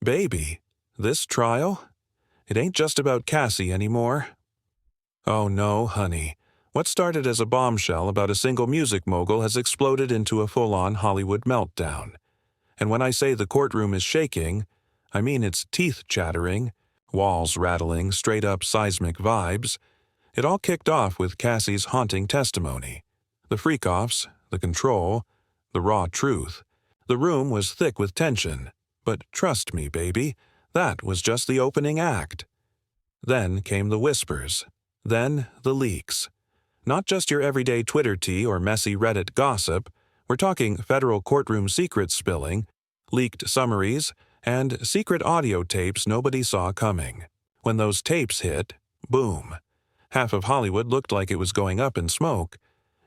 Baby, this trial? It ain't just about Cassie anymore. Oh no, honey. What started as a bombshell about a single music mogul has exploded into a full-on Hollywood meltdown. And when I say the courtroom is shaking, I mean it's teeth chattering, walls rattling, straight-up seismic vibes. It all kicked off with Cassie's haunting testimony. The freak-offs, the control, the raw truth. The room was thick with tension. But trust me, baby, that was just the opening act. Then came the whispers. Then the leaks. Not just your everyday Twitter tea or messy Reddit gossip. We're talking federal courtroom secrets spilling, leaked summaries, and secret audio tapes nobody saw coming. When those tapes hit, boom. Half of Hollywood looked like it was going up in smoke.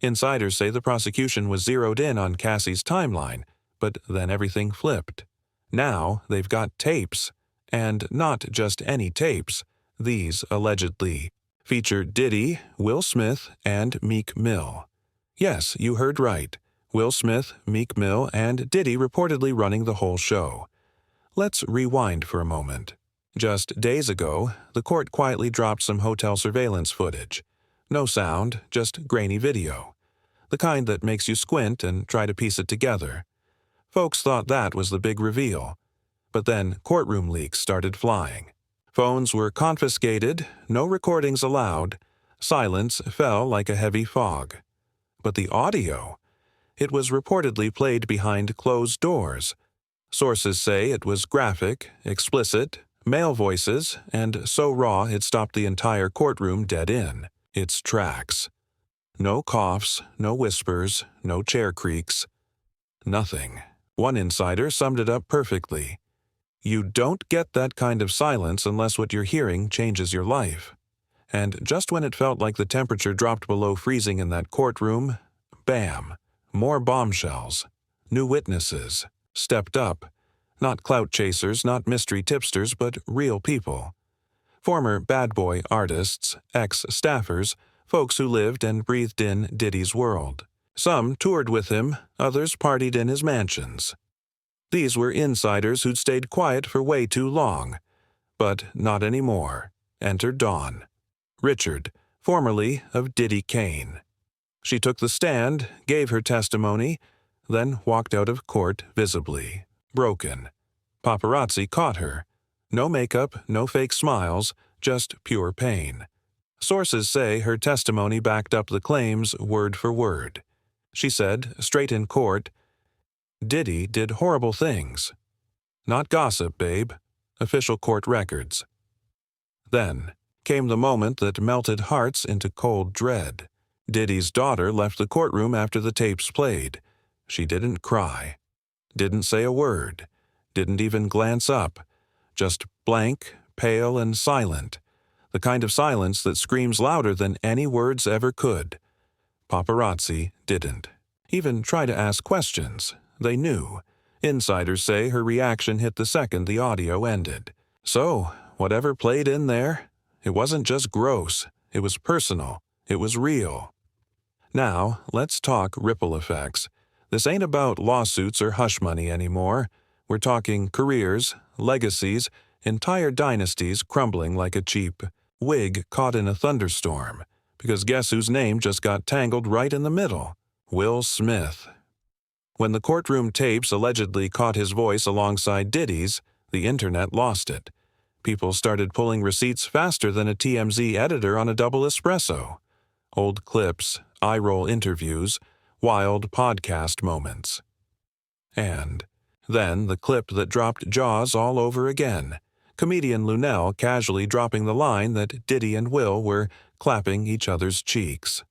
Insiders say the prosecution was zeroed in on Cassie's timeline, but then everything flipped. Now they've got tapes. And not just any tapes. These, allegedly, feature Diddy, Will Smith, and Meek Mill. Yes, you heard right. Will Smith, Meek Mill, and Diddy reportedly running the whole show. Let's rewind for a moment. Just days ago, the court quietly dropped some hotel surveillance footage. No sound, just grainy video. The kind that makes you squint and try to piece it together. Folks thought that was the big reveal. But then courtroom leaks started flying. Phones were confiscated, no recordings allowed. Silence fell like a heavy fog. But the audio? It was reportedly played behind closed doors. Sources say it was graphic, explicit, male voices, and so raw it stopped the entire courtroom dead in its tracks. No coughs, no whispers, no chair creaks. Nothing. One insider summed it up perfectly. You don't get that kind of silence unless what you're hearing changes your life. And just when it felt like the temperature dropped below freezing in that courtroom, bam, more bombshells. New witnesses. Stepped up. Not clout chasers, not mystery tipsters, but real people. Former bad boy artists, ex-staffers, folks who lived and breathed in Diddy's world. Some toured with him, others partied in his mansions. These were insiders who'd stayed quiet for way too long. But not anymore. Enter Dawn. Richard, formerly of Diddy Kane. She took the stand, gave her testimony, then walked out of court visibly, broken. Paparazzi caught her. No makeup, no fake smiles, just pure pain. Sources say her testimony backed up the claims word for word. She said, straight in court, Diddy did horrible things. Not gossip, babe. Official court records. Then came the moment that melted hearts into cold dread. Diddy's daughter left the courtroom after the tapes played. She didn't cry. Didn't say a word. Didn't even glance up. Just blank, pale, and silent. The kind of silence that screams louder than any words ever could. Paparazzi didn't even try to ask questions. They knew. Insiders say her reaction hit the second the audio ended. So, whatever played in there, it wasn't just gross. It was personal. It was real. Now, let's talk ripple effects. This ain't about lawsuits or hush money anymore. We're talking careers, legacies, entire dynasties crumbling like a cheap wig caught in a thunderstorm. Because guess whose name just got tangled right in the middle? Will Smith. When the courtroom tapes allegedly caught his voice alongside Diddy's, the internet lost it. People started pulling receipts faster than a TMZ editor on a double espresso. Old clips, eye-roll interviews, wild podcast moments. And then the clip that dropped jaws all over again. Comedian Lunel casually dropping the line that Diddy and Will were clapping each other's cheeks.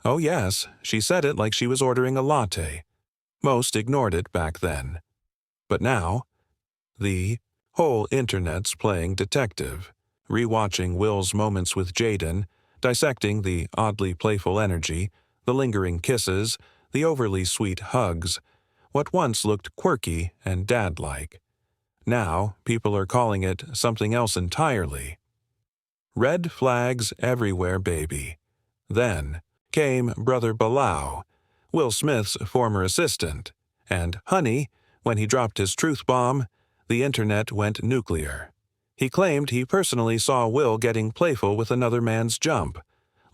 Oh yes, she said it like she was ordering a latte. Most ignored it back then. But now, the whole internet's playing detective, rewatching Will's moments with Jaden, dissecting the oddly playful energy, the lingering kisses, the overly sweet hugs, what once looked quirky and dad-like. Now, people are calling it something else entirely. Red flags everywhere, baby. Then came Brother Balau, Will Smith's former assistant, and honey, when he dropped his truth bomb, the internet went nuclear. He claimed he personally saw Will getting playful with another man's jump,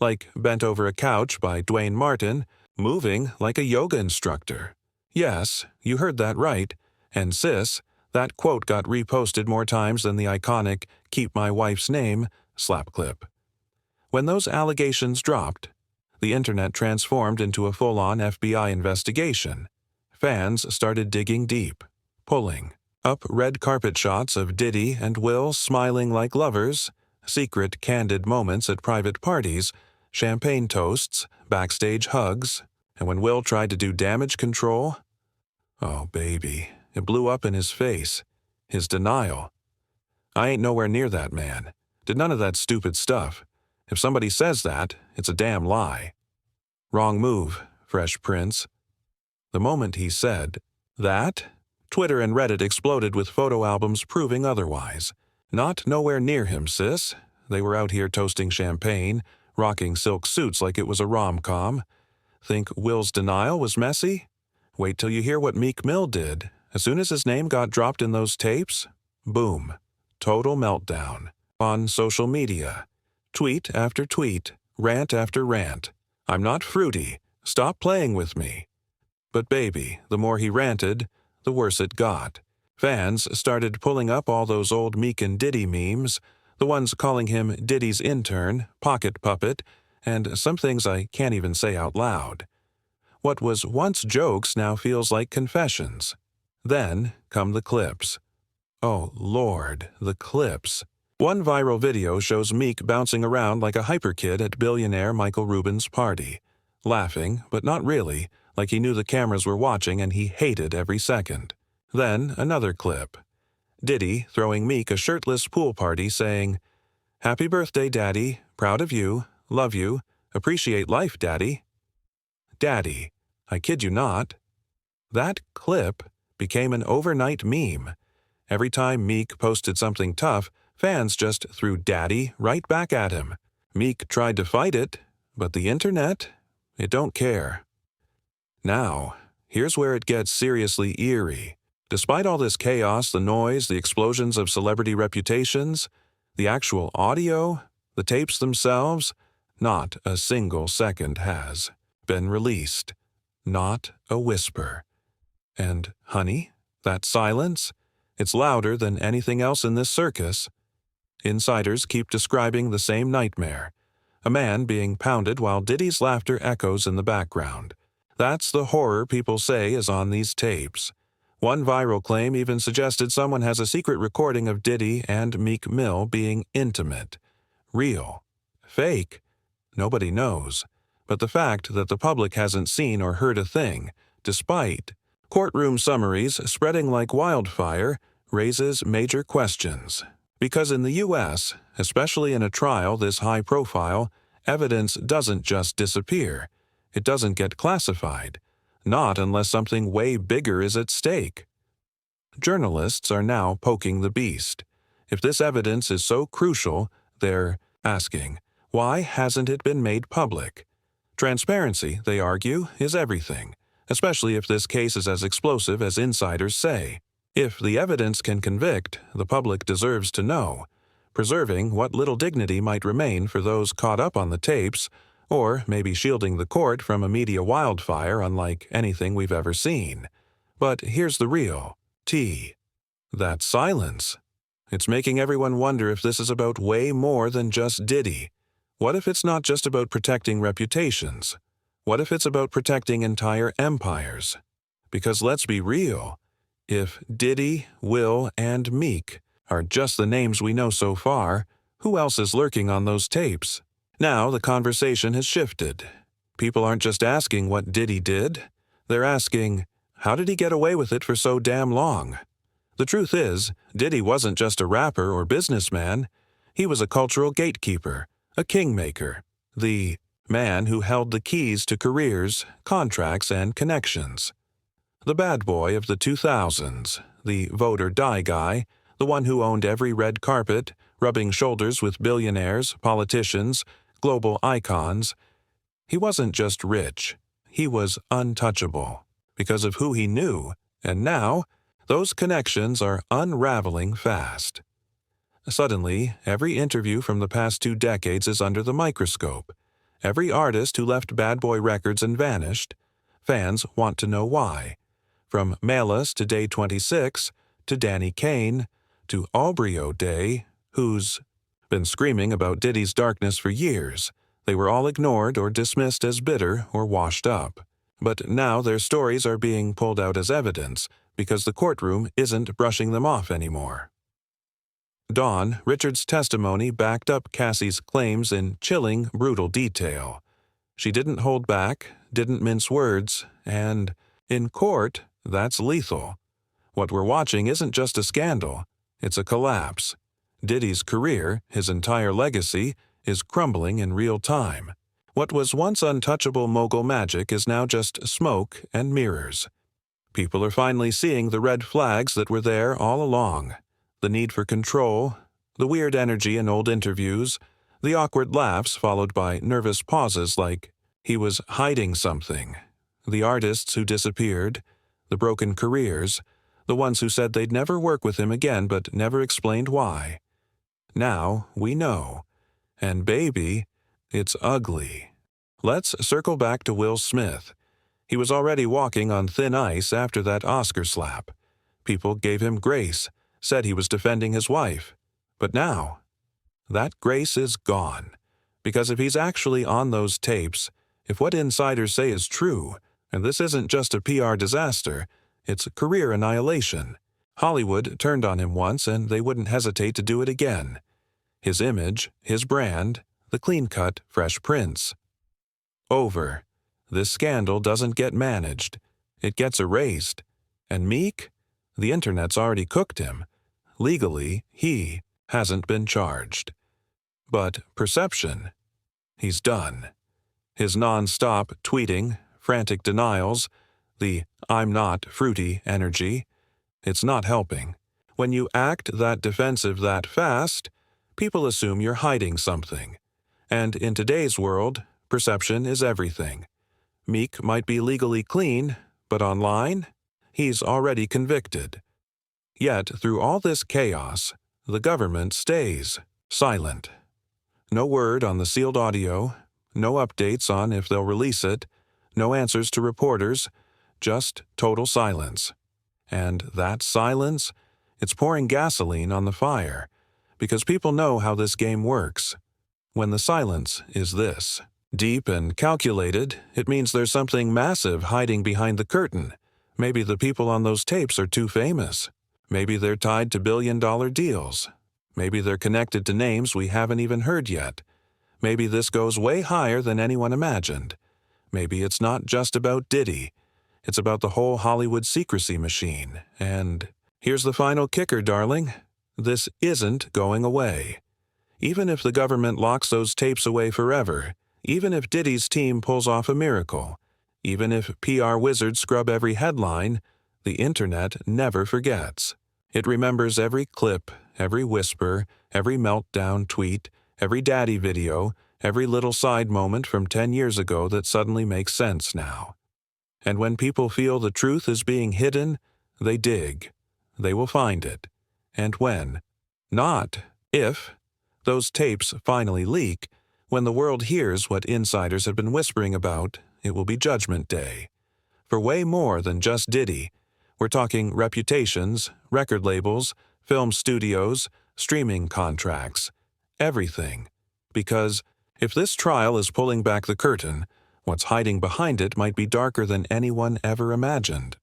like bent over a couch by Dwayne Martin, moving like a yoga instructor. Yes, you heard that right. And sis, that quote got reposted more times than the iconic "Keep My Wife's Name" slap clip. When those allegations dropped, the internet transformed into a full-on FBI investigation. Fans started digging deep, pulling up red carpet shots of Diddy and Will smiling like lovers, secret candid moments at private parties, champagne toasts, backstage hugs, and when Will tried to do damage control, oh baby, it blew up in his face. His denial. I ain't nowhere near that man. Did none of that stupid stuff. If somebody says that, it's a damn lie. Wrong move, Fresh Prince. The moment he said that, Twitter and Reddit exploded with photo albums proving otherwise. Not nowhere near him, sis. They were out here toasting champagne, rocking silk suits like it was a rom-com. Think Will's denial was messy? Wait till you hear what Meek Mill did. As soon as his name got dropped in those tapes, boom, total meltdown. On social media. Tweet after tweet, rant after rant. I'm not fruity. Stop playing with me. But baby, the more he ranted, the worse it got. Fans started pulling up all those old Meek and Diddy memes, the ones calling him Diddy's intern, pocket puppet, and some things I can't even say out loud. What was once jokes now feels like confessions. Then come the clips. Oh Lord, the clips. One viral video shows Meek bouncing around like a hyper kid at billionaire Michael Rubin's party, laughing, but not really, like he knew the cameras were watching and he hated every second. Then another clip. Diddy throwing Meek a shirtless pool party saying, "Happy birthday, Daddy. Proud of you. Love you. Appreciate life, Daddy." Daddy. I kid you not. That clip became an overnight meme. Every time Meek posted something tough, fans just threw Daddy right back at him. Meek tried to fight it, but the internet, it don't care. Now, here's where it gets seriously eerie. Despite all this chaos, the noise, the explosions of celebrity reputations, the actual audio, the tapes themselves, not a single second has been released. Not a whisper. And, honey, that silence? It's louder than anything else in this circus. Insiders keep describing the same nightmare. A man being pounded while Diddy's laughter echoes in the background. That's the horror people say is on these tapes. One viral claim even suggested someone has a secret recording of Diddy and Meek Mill being intimate. Real. Fake? Nobody knows. But the fact that the public hasn't seen or heard a thing, despite courtroom summaries spreading like wildfire, raises major questions. Because in the U.S., especially in a trial this high profile, evidence doesn't just disappear. It doesn't get classified. Not unless something way bigger is at stake. Journalists are now poking the beast. If this evidence is so crucial, they're asking, why hasn't it been made public? Transparency, they argue, is everything, especially if this case is as explosive as insiders say. If the evidence can convict, the public deserves to know, preserving what little dignity might remain for those caught up on the tapes, or maybe shielding the court from a media wildfire unlike anything we've ever seen. But here's the real tea. That silence. It's making everyone wonder if this is about way more than just Diddy. What if it's not just about protecting reputations? What if it's about protecting entire empires? Because let's be real. If Diddy, Will, and Meek are just the names we know so far, who else is lurking on those tapes? Now the conversation has shifted. People aren't just asking what Diddy did. They're asking, how did he get away with it for so damn long? The truth is, Diddy wasn't just a rapper or businessman. He was a cultural gatekeeper, a kingmaker, the man who held the keys to careers, contracts, and connections. The bad boy of the 2000s, the vote or die guy, the one who owned every red carpet, rubbing shoulders with billionaires, politicians, global icons. He wasn't just rich, he was untouchable, because of who he knew, and now, those connections are unraveling fast. Suddenly, every interview from the past 2 decades is under the microscope. Every artist who left Bad Boy Records and vanished. Fans want to know why. From Melis to Day 26, to Danny Kane, to Aubrey O'Day, who's been screaming about Diddy's darkness for years. They were all ignored or dismissed as bitter or washed up. But now their stories are being pulled out as evidence because the courtroom isn't brushing them off anymore. Dawn, Richards' testimony backed up Cassie's claims in chilling, brutal detail. She didn't hold back, didn't mince words, and, in court, that's lethal. What we're watching isn't just a scandal, it's a collapse. Diddy's career, his entire legacy, is crumbling in real time. What was once untouchable mogul magic is now just smoke and mirrors. People are finally seeing the red flags that were there all along. The need for control, the weird energy in old interviews, the awkward laughs followed by nervous pauses like he was hiding something, the artists who disappeared, the broken careers, the ones who said they'd never work with him again but never explained why. Now we know. And baby, it's ugly. Let's circle back to Will Smith. He was already walking on thin ice after that Oscar slap. People gave him grace, said he was defending his wife. But now, that grace is gone. Because if he's actually on those tapes, if what insiders say is true, and this isn't just a PR disaster, it's career annihilation. Hollywood turned on him once and they wouldn't hesitate to do it again. His image, his brand, the clean-cut, fresh prince. Over. This scandal doesn't get managed. It gets erased. And Meek? The internet's already cooked him. Legally, he hasn't been charged. But perception? He's done. His non-stop tweeting, frantic denials, the "I'm not fruity" energy, it's not helping. When you act that defensive that fast, people assume you're hiding something. And in today's world, perception is everything. Meek might be legally clean, but online, he's already convicted. Yet, through all this chaos, the government stays silent. No word on the sealed audio, no updates on if they'll release it, no answers to reporters, just total silence. And that silence, it's pouring gasoline on the fire, because people know how this game works. When the silence is this, deep and calculated, it means there's something massive hiding behind the curtain. Maybe the people on those tapes are too famous. Maybe they're tied to billion-dollar deals. Maybe they're connected to names we haven't even heard yet. Maybe this goes way higher than anyone imagined. Maybe it's not just about Diddy. It's about the whole Hollywood secrecy machine. And here's the final kicker, darling. This isn't going away. Even if the government locks those tapes away forever, even if Diddy's team pulls off a miracle, even if PR wizards scrub every headline, the internet never forgets. It remembers every clip, every whisper, every meltdown tweet, every daddy video, every little side moment from 10 years ago that suddenly makes sense now. And when people feel the truth is being hidden, they dig. They will find it. And when, not if, those tapes finally leak, when the world hears what insiders have been whispering about, it will be Judgment Day. For way more than just Diddy. We're talking reputations, record labels, film studios, streaming contracts, everything. Because if this trial is pulling back the curtain, what's hiding behind it might be darker than anyone ever imagined.